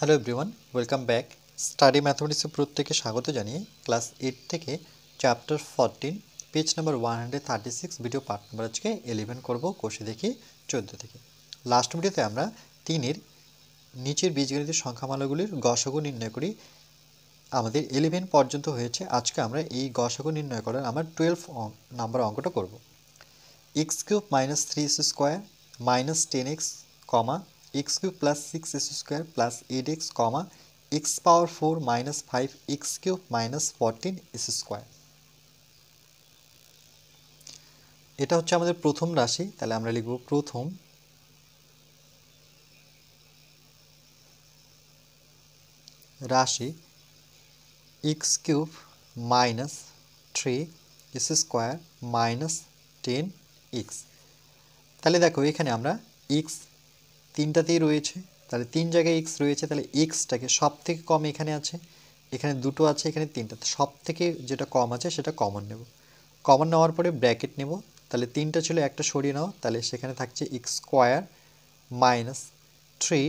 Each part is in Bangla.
Hello everyone, welcome back. Study ম্যাথমেটিক্সে প্রত্যেকে স্বাগত জানিয়ে ক্লাস 8 থেকে chapter 14 page number 136 video part number আজকে 11 করব। কোষে দেখি 14 থেকে। লাস্ট ভিডিওতে আমরা 3-এর নিচের বীজগণিতের সংখ্যামালাগুলির গসাগু নির্ণয় করি। আমাদের 11 পর্যন্ত হয়েছে। আজকে আমরা এই গসাগু নির্ণয় করার আমার 12 নাম্বার অঙ্কটা করব। x³ - 3x² - 10x, x³ + 6x² + 8x, x power 4 - 5x³ - 14x²। এটা হচ্ছে আমাদের প্রথম রাশি। তাহলে আমরা লিখব প্রথম রাশি x³ - 3x² - 10x। তাহলে দেখো এখানে আমরা x তিনটাতেই রয়েছে, তাহলে তিন জায়গায় x রয়েছে, তাহলে xটাকে সব থেকে কম এখানে আছে, এখানে দুটো আছে, এখানে তিনটা, সব থেকে যেটা কম আছে সেটা কমন নেব। কমন নেওয়ার পরে ব্র্যাকেট নেব। তাহলে তিনটা ছিল, একটা সরিয়ে নাও, তাহলে সেখানে থাকছে x² - 3,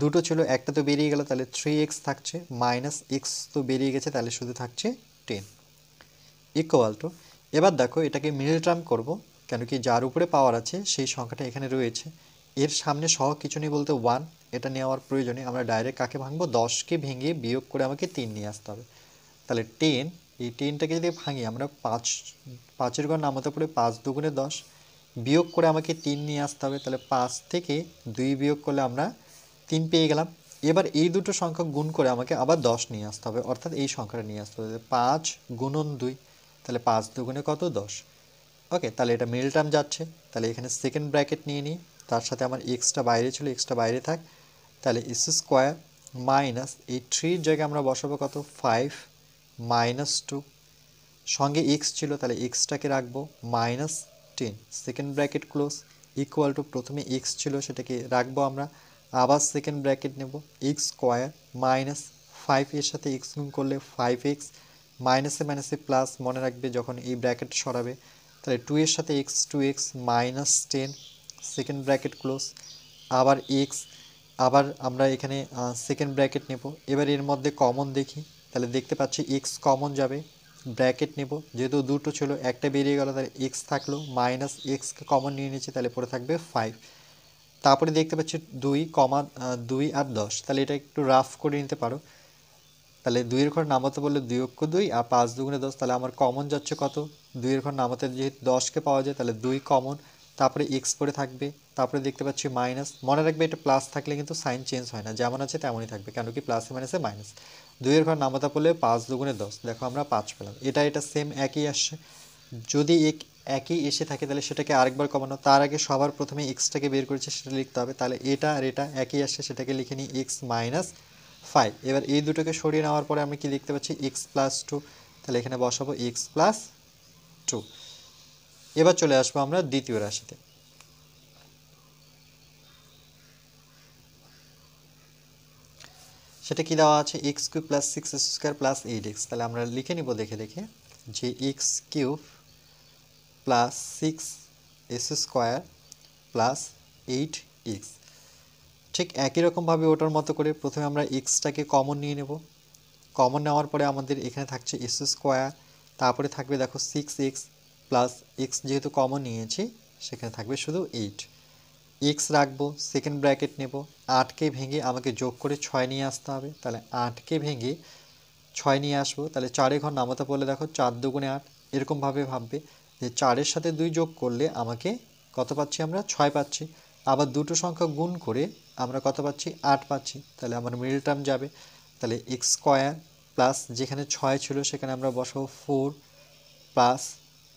দুটো ছিল, একটা তো বেরিয়ে গেল, তাহলে 3x থাকছে, -x তো বেরিয়ে গেছে, তাহলে শুধু থাকছে 10 ইকুয়াল টু। এবার দেখো এটাকে মিডল টার্ম করব, কেন কি যার উপরে পাওয়ার আছে সেই সংখ্যাটা এখানে রয়েছে, এর সামনে সহ কিছু নেই বলতে 1, এটা নেওয়ার প্রয়োজনে আমরা ডাইরেক্ট কাকে ভাঙবো, 10কে ভেঙে বিয়োগ করে আমাকে 3 নিয়ে আসতে হবে। তাহলে 10, এই 10টাকে যদি ভাঙি আমরা 5-এর ঘর নামাতে পড়ে 5 দুগুণে 10, বিয়োগ করে আমাকে 3 নিয়ে আসতে হবে। তাহলে 5 থেকে 2 বিয়োগ করলে আমরা 3 পেয়ে গেলাম। এবার এই দুটো সংখ্যা গুণ করে আমাকে আবার 10 নিয়ে আসতে হবে, অর্থাৎ এই সংখ্যাটা নিয়ে আসতে হবে 5 গুণন 2, তাহলে 5 দুগুণে কত, 10। ওকে, তাহলে এটা মিডল টার্ম যাচ্ছে। তাহলে এখানে সেকেন্ড ব্র্যাকেট নিয়ে নিই, তার সাথে আমার এক্সটা বাইরে ছিল, এক্সটা বাইরে থাক। তাহলে x² মাইনাস এই 3-র জায়গায় আমরা বসাবো কত, 5 - 2, সঙ্গে x ছিল, তাহলে এক্সটাকে রাখবো -10, second bracket close, equal to প্রথমে x ছিল সেটাকে রাখবো আমরা, আবার সেকেন্ড ব্র্যাকেট নেব, x² - 5, এর সাথে x গুণ করলে 5x, মাইনাসে মাইনাসে প্লাস, মনে রাখবে যখন এই ব্র্যাকেট সরাবে। তাহলে 2 এর সাথে x, 2x -10, second bracket close, আবার x, আবার আমরা এখানে সেকেন্ড ব্র্যাকেট নেব। এবার এর মধ্যে কমন দেখি, তাহলে দেখতে পাচ্ছি x কমন যাবে, ব্র্যাকেট নেব, যেহেতু দুটো ছিল একটা বেরিয়ে গেল, তাহলে x থাকলো, -xকে কমন নিয়ে নিয়েছি, তাহলে পরে থাকবে 5। তারপরে দেখতে পাচ্ছি 2, 2 আর 10, তাহলে এটা একটু রাফ করে নিতে পারো। তাহলে 2-এর ঘর নামাতে বললে 2 অক্ষ 2 আর 5 দুগুণে 10, তাহলে আমার কমন যাচ্ছে কত, 2-এর ঘর নামাতে যেহেতু 10কে পাওয়া যায়, তাহলে 2 কমন, তারপরে x পরে থাকবে, তারপরে দেখতে পাচ্ছি মাইনাস, মনে রাখবে এটা প্লাস থাকলে কিন্তু সাইন চেঞ্জ হয় না, যেমন আছে তেমনই থাকবে, কেন কি প্লাসে মাইনাসে মাইনাস। 2-এর ঘর নামাতে পড়লে 5 দুগুণে 10, দেখো আমরা 5 পেলাম। এটা সেম একই আসছে। যদি একই এসে থাকে তাহলে সেটাকে আরেকবার কমানো, তার আগে সবার প্রথমে এক্সটাকে বের করেছে সেটা লিখতে হবে। তাহলে এটা আর এটা একই আসছে, সেটাকে লিখে নিই x - 5। এবার এই দুটোকে সরিয়ে নেওয়ার পরে আমি কি লিখতে পাচ্ছি, x + 2, তাহলে এখানে বসাবো x + 2। এবার চলে আসবো আমরা দ্বিতীয় রাশিতে। সেটা কি দেওয়া আছে, x³ + 6x² + 8x। তাহলে আমরা লিখে নিব দেখে দেখে যে x³ + 6x² + 8x। ঠিক একই রকমভাবে ওটার মতো করে প্রথমে আমরা এক্সটাকে কমন নিয়ে নেব। কমন নেওয়ার পরে আমাদের এখানে থাকছে x², তারপরে থাকবে দেখো 6x প্লাস x, যেহেতু কমন নিয়েছি সেখানে থাকবে শুধু 8, x রাখবো, সেকেন্ড ব্র্যাকেট নেব, 8কে ভেঙে আমাকে যোগ করে 6 নিয়ে আসতে হবে। তাহলে 8কে ভেঙে 6 নিয়ে আসবো, তাহলে 4-এর ঘর নামাতে পড়লে দেখো 4 দুগুণে 8, এরকমভাবে ভাববে যে 4-এর সাথে 2 যোগ করলে আমাকে কত পাচ্ছি, আমরা 6 পাচ্ছি। আবার দুটো সংখ্যা গুণ করে আমরা কত পাচ্ছি, 8 পাচ্ছি। তাহলে আমার মিডল টার্ম যাবে। তাহলে x² প্লাস যেখানে 6 ছিল সেখানে আমরা বসাবো 4 প্লাস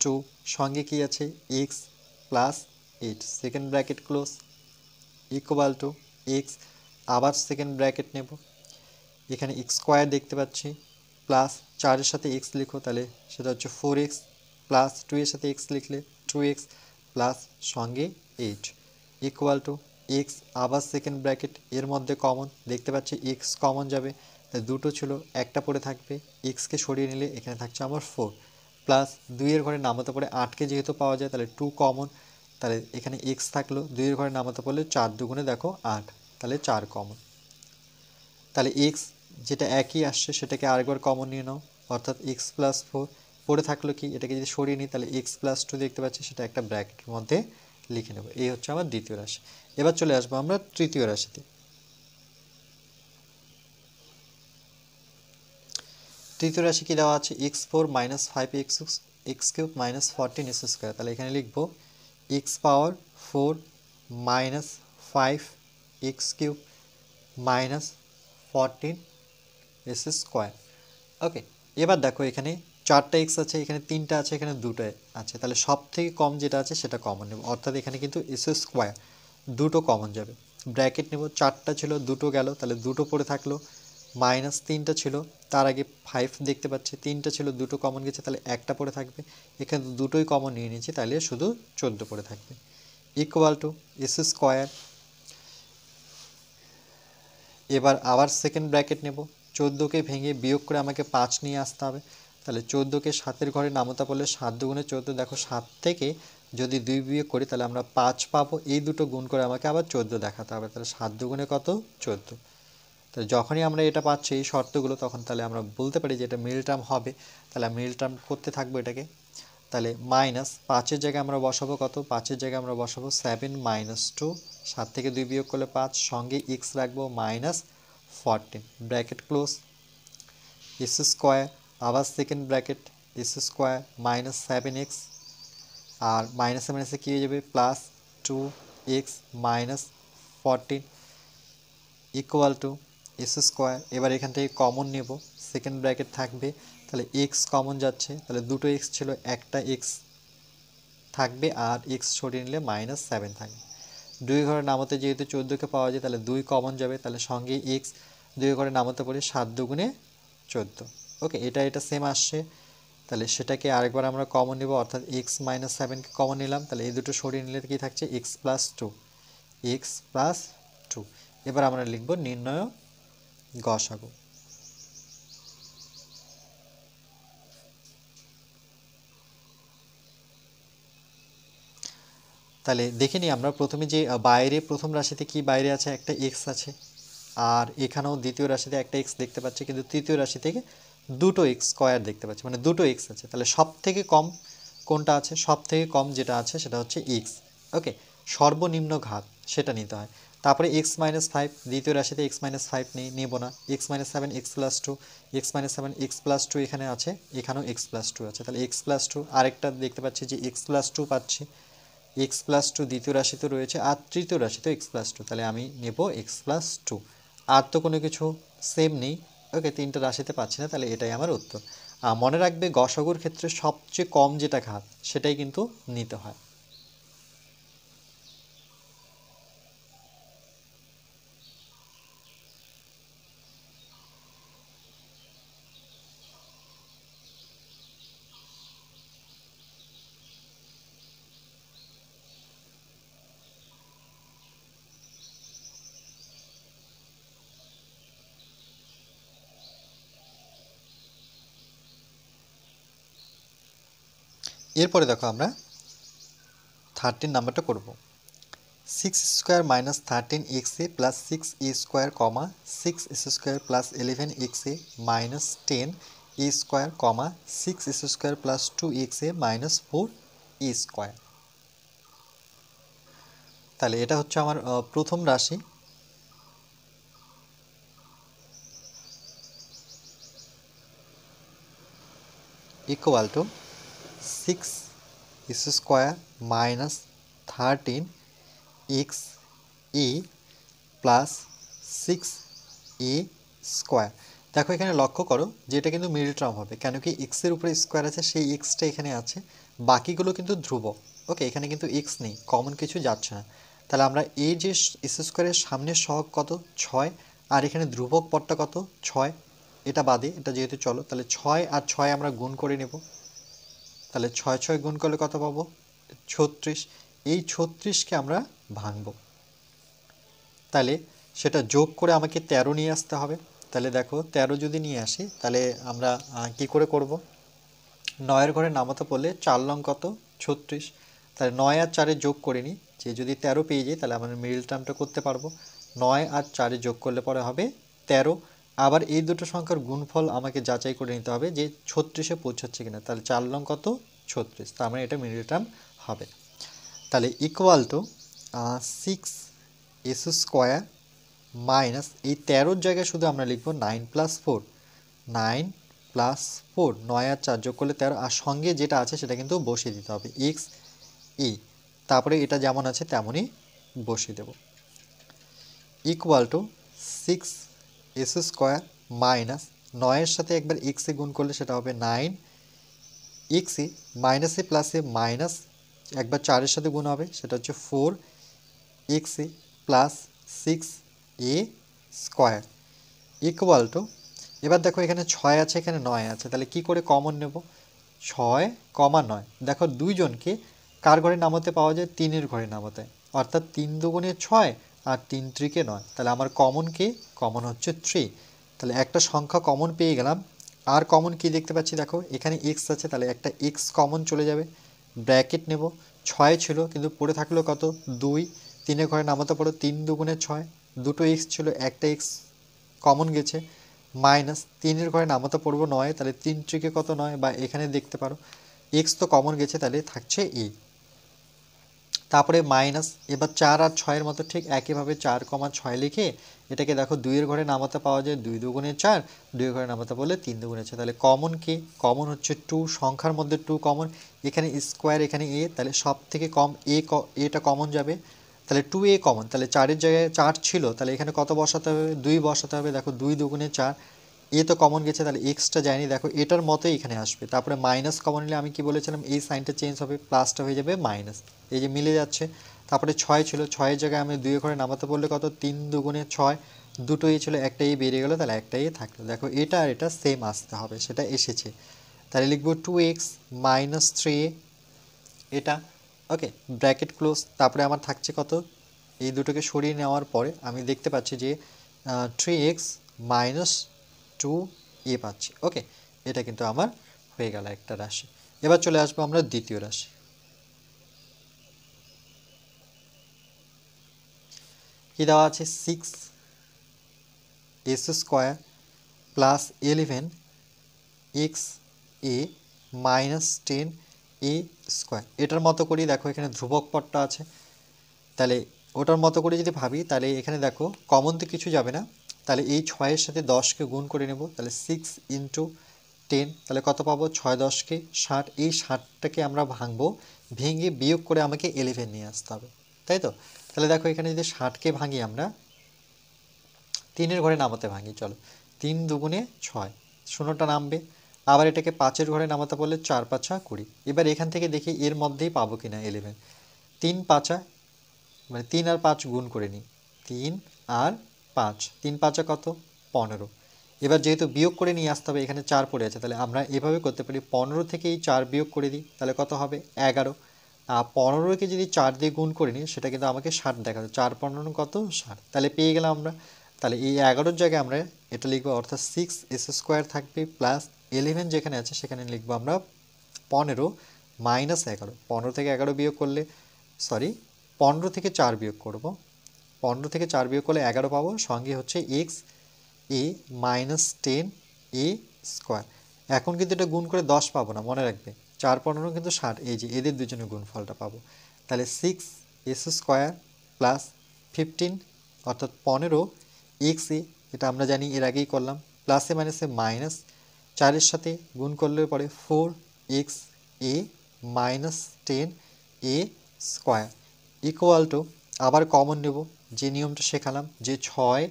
2, সঙ্গে কি আছে, x plus 8, second bracket close, equal to x, আবার সেকেন্ড ব্র্যাকেট নেব, এখানে x² দেখতে পাচ্ছি, প্লাস 4-এর সাথে x লিখো, তাহলে সেটা হচ্ছে 4x, প্লাস 2-এর সাথে x লিখলে 2x, প্লাস সঙ্গে 8, ইকুয়াল টু x, আবার সেকেন্ড ব্র্যাকেট, এর মধ্যে কমন দেখতে পাচ্ছি x কমন যাবে, তাহলে দুটো ছিল একটা পড়ে থাকবে, xকে সরিয়ে নিলে এখানে থাকছে আমার 4, প্লাস 2-এর ঘরে নামাতে পড়ে 8কে যেহেতু পাওয়া যায় তাহলে 2 কমন, তাহলে এখানে x থাকলো, 2-এর ঘরে নামাতে পড়লে 4 দুগুণে দেখো 8, তাহলে 4 কমন। তাহলে এক্স যেটা একই আসছে সেটাকে আরেকবার কমন নিয়ে নাও, অর্থাৎ এক্স প্লাস ফোর পড়ে থাকলো কি, এটাকে যদি সরিয়ে নিই তাহলে এক্স প্লাস টু দেখতে পাচ্ছি, সেটা একটা ব্র্যাকেটের মধ্যে লিখে নেব। এই হচ্ছে আমার দ্বিতীয় রাশি। এবার চলে আসবো আমরা তৃতীয় রাশিতে। তৃতীয় রাশি কি দেওয়া আছে, x four minus five x cube minus 14 x square. তাহলে এখানে লিখবো x power four minus five x cube minus 14 x square. Okay, এবার দেখো এখানে 4টা এক্স আছে, এখানে 3টা আছে, এখানে 2টা আছে, তাহলে সব থেকে কম যেটা আছে সেটা কমন নেব, অর্থাৎ এখানে কিন্তু এক্স স্কোয়ার দুটো কমন যাবে। ব্র্যাকেট নেব, 4টা ছিল 2টো গেল, তাহলে 2টো পড়ে থাকলো, মাইনাস 3টা ছিল, তার আগে 5 দেখতে পাচ্ছি, 3টা ছিল 2টো কমন গেছে, তাহলে একটা পড়ে থাকবে, এখানে দুটোই কমন নিয়ে নিয়েছি, তাহলে শুধু 14 পড়ে থাকবে, ইকুয়াল টু এক্স স্কোয়ার। এবার আবার সেকেন্ড ব্র্যাকেট নেব, 14কে ভেঙে বিয়োগ করে আমাকে 5 নিয়ে আসতে হবে, তাহলে 14কে 7-এর ঘরে নামতা পড়লে 7 দুগুণে 14, দেখো 7 থেকে যদি 2 বিয়োগ করি তাহলে আমরা 5 পাবো, এই দুটো গুণ করে আমাকে আবার 14 দেখাতে হবে, তাহলে 7 দুগুণে কত, 14। তো যখনই আমরা এটা পাচ্ছি এই শর্তগুলো, তখন তাহলে আমরা বলতে পারি যে এটা মিল টার্ম হবে, তাহলে মিল টার্ম করতে থাকবো এটাকে। তাহলে মাইনাস 5-এর জায়গায় আমরা বসাবো কত, 5-এর জায়গায় আমরা বসাবো 7 মাইনাস 2, 7 থেকে 2 বিয়োগ করলে 5, সঙ্গে এক্স রাখবো minus 14, bracket close, x square, আবার second bracket x square minus 7x, আর মাইনাসে মাইনাসে কী হয়ে যাবে, plus 2x minus 14 equal to x square. এবার এখান থেকে কমন নেব, সেকেন্ড ব্র্যাকেট থাকবে, তাহলে এক্স কমন যাচ্ছে, তাহলে দুটো এক্স ছিল, একটা এক্স থাকবে, আর এক্স সরিয়ে নিলে মাইনাস 7 থাকবে। 2 ঘরের নামতে যেহেতু 14কে পাওয়া যায়, তাহলে 2 কমন যাবে, তাহলে সঙ্গে এক্স 2 ঘরের নামতে পড়ে 7 দুগুণে 14। ওকে, এটা সেম আসছে, তাহলে সেটাকে আরেকবার আমরা কমন নেব, অর্থাৎ এক্স মাইনাস 7কে কমন নিলাম, তাহলে এই দুটো সরিয়ে নিলে কি থাকছে, এক্স প্লাস 2, এক্স প্লাস 2। এবার আমরা লিখব নির্ণয় গসাগু। তাহলে দেখে নিই আমরা প্রথমে যে বাইরে প্রথম রাশিতে কি বাইরে আছে, একটা এক্স আছে, আর এখানেও দ্বিতীয় রাশিতে একটা এক্স দেখতে পাচ্ছি, কিন্তু তৃতীয় রাশি থেকে দুটো এক্স স্কোয়ার দেখতে পাচ্ছি, মানে দুটো এক্স আছে, তাহলে সব থেকে কম কোনটা আছে, সব থেকে কম যেটা আছে সেটা হচ্ছে এক্স। ওকে, সর্বনিম্ন ঘাত সেটা নিতে হয়। তারপরে এক্স মাইনাস ফাইভ, দ্বিতীয় রাশিতে এক্স মাইনাস ফাইভ নেব না, x minus seven x plus two, x minus seven x plus two এখানে আছে, এখানেও এক্স প্লাস টু আছে, তাহলে এক্স প্লাস টু, আরেকটা দেখতে পাচ্ছি যে এক্স প্লাস টু পাচ্ছি, এক্স প্লাস টু দ্বিতীয় রাশিতে রয়েছে, আর তৃতীয় রাশিতে এক্স প্লাস টু, তাহলে আমি নেব এক্স প্লাস টু। আর তো কোনো কিছু সেম নেই। ওকে, তিনটা রাশিতে পাচ্ছি না, তাহলে এটাই আমার উত্তর। মনে রাখবে গসাগুর ক্ষেত্রে সবচেয়ে কম যেটা ঘাত সেটাই কিন্তু নিতে হয়। এরপরে দেখো আমরা 13 নাম্বারটা করব। 6 square minus 13x a plus 6a square comma 6s square plus 11x a minus 10a square comma 6s square plus 2x a minus 4a square. তাহলে এটা হচ্ছে আমার প্রথম রাশি। Equal to 6 square minus 13x a plus 6a square. দেখো এখানে লক্ষ্য করো যে এটা কিন্তু মিডল টার্ম হবে, কেন কি এক্সের উপরে স্কোয়ার আছে, সেই এক্সটা এখানে আছে, বাকিগুলো কিন্তু ধ্রুবক। ওকে, এখানে কিন্তু এক্স নেই, কমন কিছু যাচ্ছে না, তাহলে আমরা এই যে এস স্কোয়ারের সামনের সহগ কত 6, আর এখানে ধ্রুবক পদটা কত 6, এটা বাদে এটা যেহেতু চলো, তাহলে 6 আর 6 আমরা গুণ করে নেব, তাহলে 6 6 গুণ করলে কত পাবো 36, এই 36কে আমরা ভাঙবো, তাহলে সেটা যোগ করে আমাকে 13 নিয়ে আসতে হবে। তাহলে দেখো 13 যদি নিয়ে আসি তাহলে আমরা কি করে করব, 9-এর ঘরে নামাতে পড়লে 4 লং কত 36, তাহলে 9 আর 4-এ যোগ করে নিই, যে যদি 13 পেয়ে যাই তাহলে আমরা মিডল টার্মটা করতে পারবো। 9 আর 4-এ যোগ করলে পরে হবে 13, আবার এই দুটো সংখ্যার গুণফল আমাকে যাচাই করে নিতে হবে যে 36-এ পৌঁছাচ্ছে কিনা। তাহলে 4 লং কত 36, তার মানে এটা মিডল টার্ম হবে। তাহলে ইকুয়াল টু 6s² মাইনাস এই 13-র জায়গায় শুধু আমরা লিখব 9 + 4, 9 + 4, 9 আর 4 যোগ করলে 13, আর সঙ্গে যেটা আছে সেটা কিন্তু বসিয়ে দিতে হবে x e, তারপরে এটা যেমন আছে তেমনই বসিয়ে দেব। ইকুয়াল টু 6s² মাইনাস 9-এর সাথে একবার x এ গুণ করলে সেটা হবে 9x e, মাইনাসে প্লাসে মাইনাস একবার 4-এর সাথে গুণ হবে সেটা হচ্ছে 4x e plus 6a² equal to, এবার দেখো এখানে 6 আছে এখানে 9 আছে, তাহলে কি করে কমন নেব? 6, 9, দেখো দুইজনকে কার ঘরে নামাতে পাওয়া যায়? 3-এর ঘরে নামাতে, অর্থাৎ 3 দুগুণে 6 আর 3 3-কে 9, তাহলে আমার কমন কি? কমন হচ্ছে 3। তাহলে একটা সংখ্যা কমন পেয়ে গেলাম। আর কমন কি দেখতে পাচ্ছি? দেখো এখানে x আছে, তাহলে একটা x কমন চলে যাবে, ব্র্যাকেট নেব। 6 ছিল কিন্তু পড়ে থাকলো কত? 2, 3-এর ঘরে নামাতে পারো 3 দুগুণে 6, দুটো x ছিল একটা x কমন গেছে, মাইনাস 3-এর ঘরে নামাতে পড়বো 9, তাহলে 3 3-কে কত 9, বা এখানে দেখতে পারো x তো কমন গেছে, তাহলে থাকছে e। তারপরে মাইনাস, এবার 4 আর 6-এর মতো ঠিক একইভাবে 4, 6 লিখে এটাকে দেখো 2-এর ঘরে নামাতে পাওয়া যায়, 2 দুগুণে 4, 2-এর ঘরে নামাতে বললে 3 দুগুণে 6, তাহলে কমন কি? কমন হচ্ছে 2, সংখ্যার মধ্যে 2 কমন, এখানে স্কোয়ার এখানে a, তাহলে সব থেকে কম এটা কমন যাবে, তাহলে 2a কমন, তাহলে 4-এর জায়গায় 4 ছিল, তাহলে এখানে কত বসাতে হবে? 2 বসাতে হবে। দেখো 2 দুগুণে 4, এ তো কমন গেছে, তাহলে এক্সটা যায়নি, দেখো এটার মতোই এখানে আসবে। তারপরে মাইনাস কমন নিলে আমি কি বলেছিলাম? এই সাইনটা চেঞ্জ হবে, প্লাসটা হয়ে যাবে মাইনাস, এই যে মিলে যাচ্ছে। তারপরে 6 ছিল, 6-এর জায়গায় আমি 2-এর ঘরে নামাতে বললে কত? 3 দুগুণে 6, দুটো ই ছিল, একটা ই বেরিয়ে গেলো, তাহলে একটা ই থাকলো। দেখো এটা আর এটা সেম আসতে হবে, সেটা এসেছে, তাহলে লিখবো 2x - 3a, এটা ওকে, ব্র্যাকেট ক্লোজ। তারপরে আমার থাকছে কত? এই দুটোকে সরিয়ে নেওয়ার পরে আমি দেখতে পাচ্ছি যে 3x - 2a পাচ্ছি। ওকে, এটা কিন্তু আমার হয়ে গেল একটা রাশি। এবার চলে আসবো আমরা দ্বিতীয় রাশি। কি দেওয়া আছে? 6s² plus 11xa minus 10a²। এটার মতো করেই দেখো এখানে ধ্রুবক পদটা আছে, তাহলে ওটার মতো করে যদি ভাবি, তাহলে এখানে দেখো কমন তো কিছু যাবে না, তাহলে এই 6-এর সাথে 10-কে গুণ করে নেব, তাহলে 6 × 10, তাহলে কত পাবো? 6 10-কে 60, এই 60টাকে আমরা ভাঙবো, ভেঙে বিয়োগ করে আমাকে 11 নিয়ে আসতে হবে, তাই তো? তাহলে দেখো এখানে যদি 60-কে ভাঙি আমরা 3-এর ঘরে নামাতে ভাঙি, চলো 3 দুগুণে 6, শূন্যটা নামবে, আবার এটাকে 5-এর ঘরে নামাতে বললে 4 5 20। এবার এখান থেকে দেখি এর মধ্যেই পাবো কিনা 11, 3 5, মানে 3 আর 5 গুণ করে নিই, 3 আর 5, 3 5 কত? 15। এবার যেহেতু বিয়োগ করে নিয়ে আসতে হবে, এখানে 4 পড়ে আছে, তাহলে আমরা এভাবে করতে পারি, 15 থেকে এই 4 বিয়োগ করে দিই, তাহলে কত হবে? 11। আর 15-কে যদি 4 দিয়ে গুণ করে নিই, সেটা কিন্তু আমাকে 60 দেখাবে, 4 15 কত? 60, তাহলে পেয়ে গেলাম আমরা। তাহলে এই 11-র জায়গায় আমরা এটা লিখবো, অর্থাৎ 6s² থাকবে প্লাস 11 যেখানে আছে সেখানে লিখবো আমরা 15 - 11। 15 থেকে 11 বিয়োগ করলে, সরি 15 থেকে 4 বিয়োগ করব, 15 থেকে 4 বিয়োগ করলে 11 পাবো, সঙ্গে হচ্ছে x a মাইনাস 10a²। এখন কিন্তু এটা গুণ করে 10 পাবো না, মনে রাখবে 4 15 কিন্তু 60, এই যে এদের দুজনের গুণফলটা পাবো। তাহলে 6s² প্লাস 15 অর্থাৎ 15x a, এটা আমরা জানি এর আগেই করলাম, প্লাসে মাইনাসে মাইনাস, 4-এর সাথে গুণ করলে পরে 4x a minus 10a² equal to, আবার কমন নেব, যে নিয়মটা শেখালাম যে 6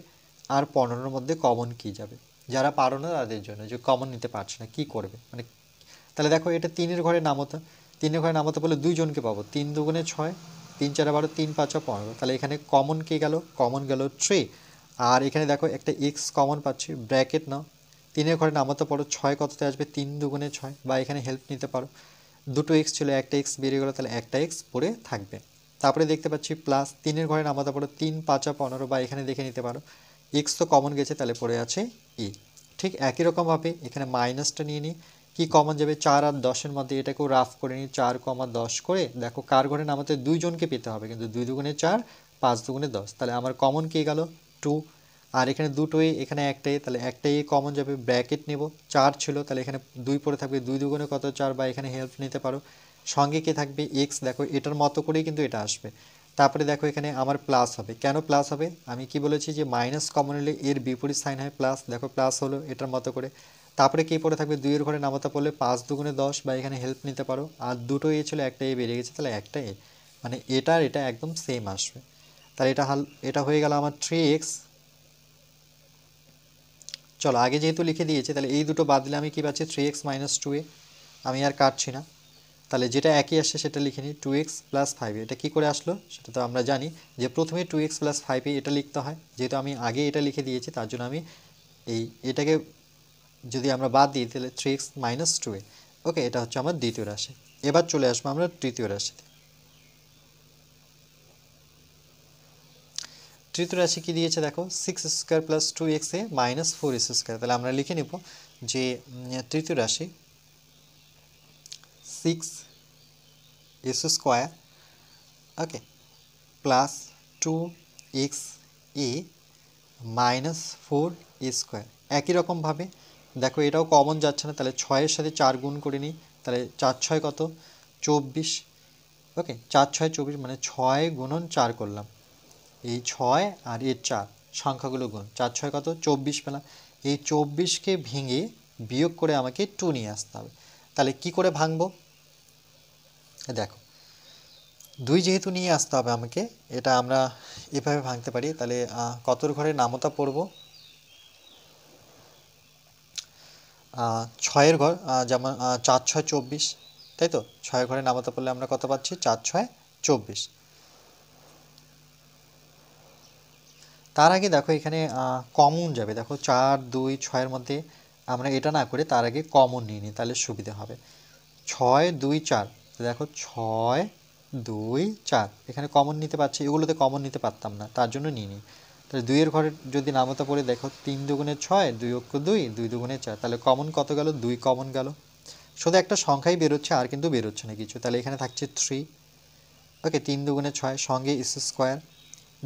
আর 15-র মধ্যে কমন কি যাবে, যারা পারো না তাদের জন্য, যে কমন নিতে পারছে না কি করবে, মানে তাহলে দেখো এটা 3-এর ঘরে নামাতে, 3-এর ঘরে নামাতে বলে দুইজনকে পাবো, 3 দুগুণে 6, 3 4 12, 3 5 15, তাহলে এখানে কমন কে গেল? কমন গেল 3। আর এখানে দেখো একটা x কমন পাচ্ছি, ব্র্যাকেট নাও, 3-এর ঘরে নামাতে পারো 6 কততে আসবে? 3 দুগুণে 6, বা এখানে হেল্প নিতে পারো, দুটো x ছিল একটা x বেরিয়ে গেলো, তাহলে একটা x পড়ে থাকবে। তারপরে দেখতে পাচ্ছি প্লাস 3-এর ঘরে নামাতে পারো 3 5 15, বা এখানে দেখে নিতে পারো x তো কমন গেছে, তাহলে পড়ে আছে e। ঠিক একই রকমভাবে এখানে মাইনাসটা নিয়ে নিই, কি কমন যাবে? 4 আর 10-এর মধ্যে, এটাকেও রাফ করে নিই, 4, 10 করে, দেখো কার ঘরে নামাতে? দুইজনকে পেতে হবে, কিন্তু 2 দুগুণে 4, 5 দুগুণে 10, তাহলে আমার কমন কে গেল? 2। আর এখানে দুটোই, এখানে একটাই, তাহলে একটাই কমন যাবে, ব্র্যাকেট নেব, 4 ছিল তাহলে এখানে 2 পড়ে থাকবে, 2 দুগুণে কত 4, বা এখানে হেল্প নিতে পারো। সঙ্গে কে থাকবে এক্স, দেখো এটার মতো করেই কিন্তু এটা আসবে। তারপরে দেখো এখানে আমার প্লাস হবে, কেন প্লাস হবে আমি কি বলেছি যে মাইনাস কমন হলে এর বিপরীত সাইন হয় প্লাস, দেখো প্লাস হলো এটার মতো করে। তারপরে কি পড়ে থাকবে 2 এর ঘরে নামাতা পড়লে 5 দুগুণে 10, বা এখানে হেল্প নিতে পারো। আর দুটো এ ছিল, একটা এ বেরিয়ে গেছে, তাহলে একটা এ, মানে এটা আর এটা একদম সেম আসবে। তাহলে এটা হয়ে গেল আমার 3x। চলো আগে যেহেতু লিখে দিয়েছে তাহলে এই দুটো বাদ দিলে আমি কি পাচ্ছি 3x - 2a। আমি আর কাটছি না, তাহলে যেটা একই আসছে সেটা লিখে নিই, 2x + 5a। এটা কী করে আসলো সেটা তো আমরা জানি যে প্রথমে 2x + 5a এটা লিখতে হয়, যেহেতু আমি আগে এটা লিখে দিয়েছি তার জন্য আমি এটাকে যদি আমরা বাদ দিই তাহলে 3x - 2a। ওকে, এটা হচ্ছে আমার দ্বিতীয় রাশি। এবার চলে আসবো আমরা তৃতীয় রাশিতে। তৃতীয় রাশি কি দিয়েছে দেখো, 6² + 2xa - 4s²। তাহলে আমরা লিখে নিব যে তৃতীয় রাশি 6s², ওকে, প্লাস 2xa - 4a²। একই রকমভাবে দেখো এটাও কমন যাচ্ছে না, তাহলে 6-এর সাথে 4 গুণ করে নিই, তাহলে 4×6 কত 24। ওকে, 4×6 24, মানে 6 গুণন 4 করলাম, এই 6 আর এর 4 সংখ্যাগুলো গুণ, 4×6 কত 24 পেলাম। এই 24কে ভেঙে বিয়োগ করে আমাকে 2 নিয়ে আসতে হবে। তাহলে কি করে ভাঙবো দেখো, 2 যেহেতু নিয়ে আসতে হবে আমাকে, এটা আমরা এভাবে ভাঙতে পারি। তাহলে কতর ঘরে নামতা পড়ব, 6-এর ঘর, যেমন 4×6 24, তাই তো 6-এর ঘরে নামতা পড়লে আমরা কত পাচ্ছি 4×6 24। তার আগে দেখো এখানে কমন যাবে, দেখো 4 2 6-এর মধ্যে আমরা এটা না করে তার আগে কমন নিয়ে নিই, তাহলে সুবিধা হবে। 6 2 4, দেখো 6 2 4 এখানে কমন নিতে পারছি, এগুলোতে কমন নিতে পারতাম না তার জন্য নিয়ে নিই। তাহলে 2-এর ঘরে যদি নামতা পড়ে দেখো 3 দুগুণে 6, 2 অক্ষ 2, 2 দুগুণে 4, তাহলে কমন কত গেল 2 কমন গেল। শুধু একটা সংখ্যাই বেরোচ্ছে, আর কিন্তু বেরোচ্ছে না কিছু, তাহলে এখানে থাকছে 3। ওকে, 3 দুগুণে 6, সঙ্গে s²,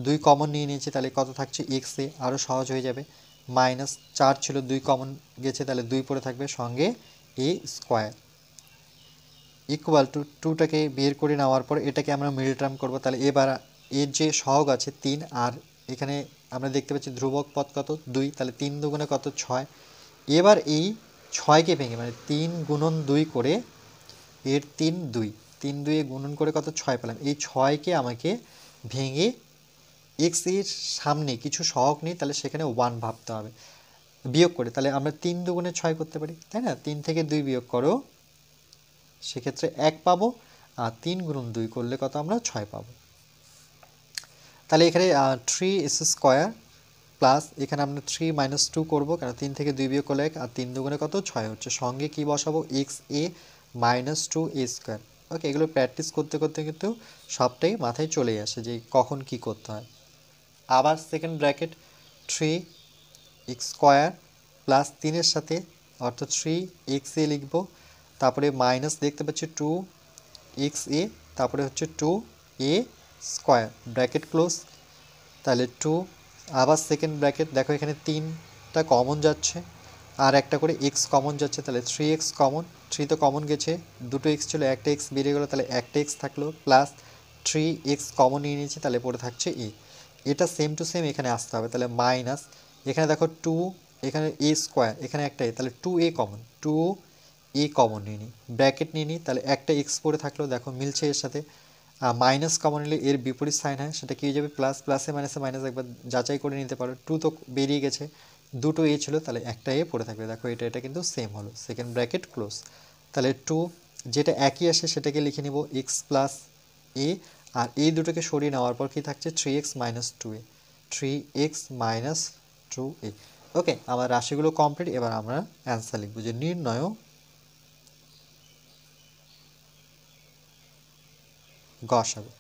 2 কমন নিয়ে নিয়েছি, তাহলে কত থাকছে x, আরও সহজ হয়ে যাবে। -4 ছিল, 2 কমন গেছে, তাহলে 2 পড়ে থাকবে, সঙ্গে a² ইকুয়াল টু 2টাকে বের করে নেওয়ার পর এটাকে আমরা মিডল টার্ম করবো। তাহলে এবার এর যে সহগ আছে 3, আর এখানে আমরা দেখতে পাচ্ছি ধ্রুবক পদ কত 2, তাহলে 3 দুগুণে কত 6। এবার এই 6কে ভেঙে, মানে 3 গুণন 2 করে, এর 3 2, 3 2 এ গুণন করে কত 6 পেলাম। এই 6কে আমাকে ভেঙে এক্স এর সামনে কিছু সহগ নেই, তাহলে সেখানে 1 ভাবতে হবে বিয়োগ করে। তাহলে আমরা 3 দুগুণে 6 করতে পারি, তাই না? 3 থেকে 2 বিয়োগ করো, সেক্ষেত্রে 1 পাবো, আর 3 গুণন 2 করলে কত আমরা 6 পাবো। তাহলে এখানে 3s² প্লাস এখানে আমরা 3 - 2 করবো, কারণ 3 থেকে 2 বিয়োগ করলে 1, আর 3 দুগুণে কত 6 হচ্ছে, সঙ্গে কি বসাবো xa - 2a²। ওকে, এগুলো প্র্যাকটিস করতে করতে কিন্তু সবটাই মাথায় চলে আসে যে কখন কি করতে হয়। আবার সেকেন্ড ব্র্যাকেট 3x² প্লাস 3-এর সাথে অর্থাৎ 3xa লিখব, তারপরে মাইনাস দেখতে পাচ্ছি 2xa, তারপরে হচ্ছে 2a² ব্র্যাকেট ক্লোজ। তাহলে 2, আবার সেকেন্ড ব্র্যাকেট, দেখো এখানে 3টা কমন যাচ্ছে, আর একটা করে x কমন যাচ্ছে, তাহলে 3x কমন, 3 তো কমন গেছে, দুটো x ছিল, একটা x বেরিয়ে গেলো, তাহলে একটা x থাকলো, প্লাস 3x কমন নিয়ে নিয়েছি, তাহলে পড়ে থাকছে a। এটা সেম টু সেম এখানে আসতে হবে, তাহলে মাইনাস এখানে দেখো 2, এখানে a², এখানে একটা a, তাহলে 2a কমন, 2a কমন নিয়ে নিই, ব্র্যাকেট নিয়ে নিই, তাহলে একটা x পড়ে থাকলো, দেখো মিলছে এর সাথে। মাইনাস কমন নিলে এর বিপরীত সাইন হয়, সেটা কি হয়ে যাবে প্লাস, প্লাসে মাইনাসে মাইনাস, একবার যাচাই করে নিতে পারো। 2 তো বেরিয়ে গেছে, দুটো এ ছিল, তাহলে একটা এ পড়ে থাকবে, দেখো এটা কিন্তু সেম হলো, সেকেন্ড ব্র্যাকেট ক্লোজ। তাহলে 2 যেটা একই আসে সেটাকে লিখে নিব x + a, আর এই দুটোকে সরিয়ে নেওয়ার পর কি থাকছে 3x - 2a, 3x - 2a। ওকে, আমার রাশিগুলো কমপ্লিট। এবার আমরা অ্যান্সার লিখব যে নির্ণয় গসাগু।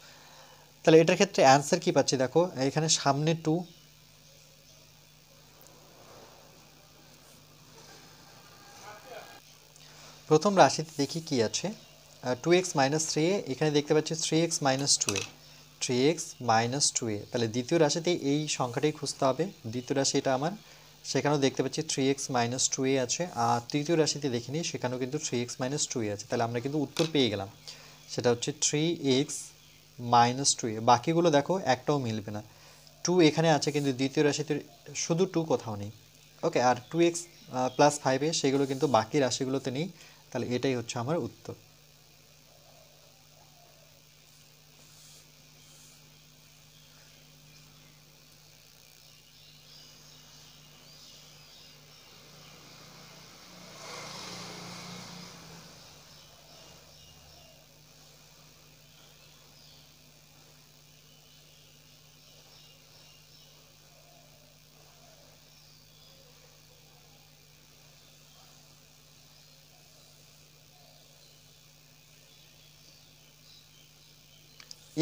তাহলে এটার ক্ষেত্রে অ্যান্সার কি পাচ্ছি দেখো, এখানে সামনে 2, প্রথম রাশিতে দেখি কি আছে, 2x - 3a, এখানে দেখতে পাচ্ছি 3x - 2a, 3x minus 2a, তাহলে দ্বিতীয় রাশিতে এই সংখ্যাটাই খুঁজতে হবে। দ্বিতীয় রাশি এটা আমার, সেখানেও দেখতে পাচ্ছি 3x মাইনাস 2a আছে। আর তৃতীয় রাশিতে দেখিনি, সেখানেও কিন্তু 3x মাইনাস 2a আছে। তাহলে আমরা কিন্তু উত্তর পেয়ে গেলাম, সেটা হচ্ছে 3x মাইনাস 2a। বাকিগুলো দেখো একটাও মিলবে না। 2 এখানে আছে কিন্তু দ্বিতীয় রাশিতে শুধু 2 কোথাও নেই। ওকে, আর 2x প্লাস 5a সেগুলো কিন্তু বাকি রাশিগুলোতে নেই। তাহলে এটাই হচ্ছে আমার উত্তর।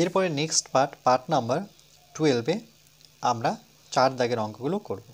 এরপরে নেক্সট পার্ট নাম্বার 12-এ আমরা 4 দাগের অঙ্কগুলো করব।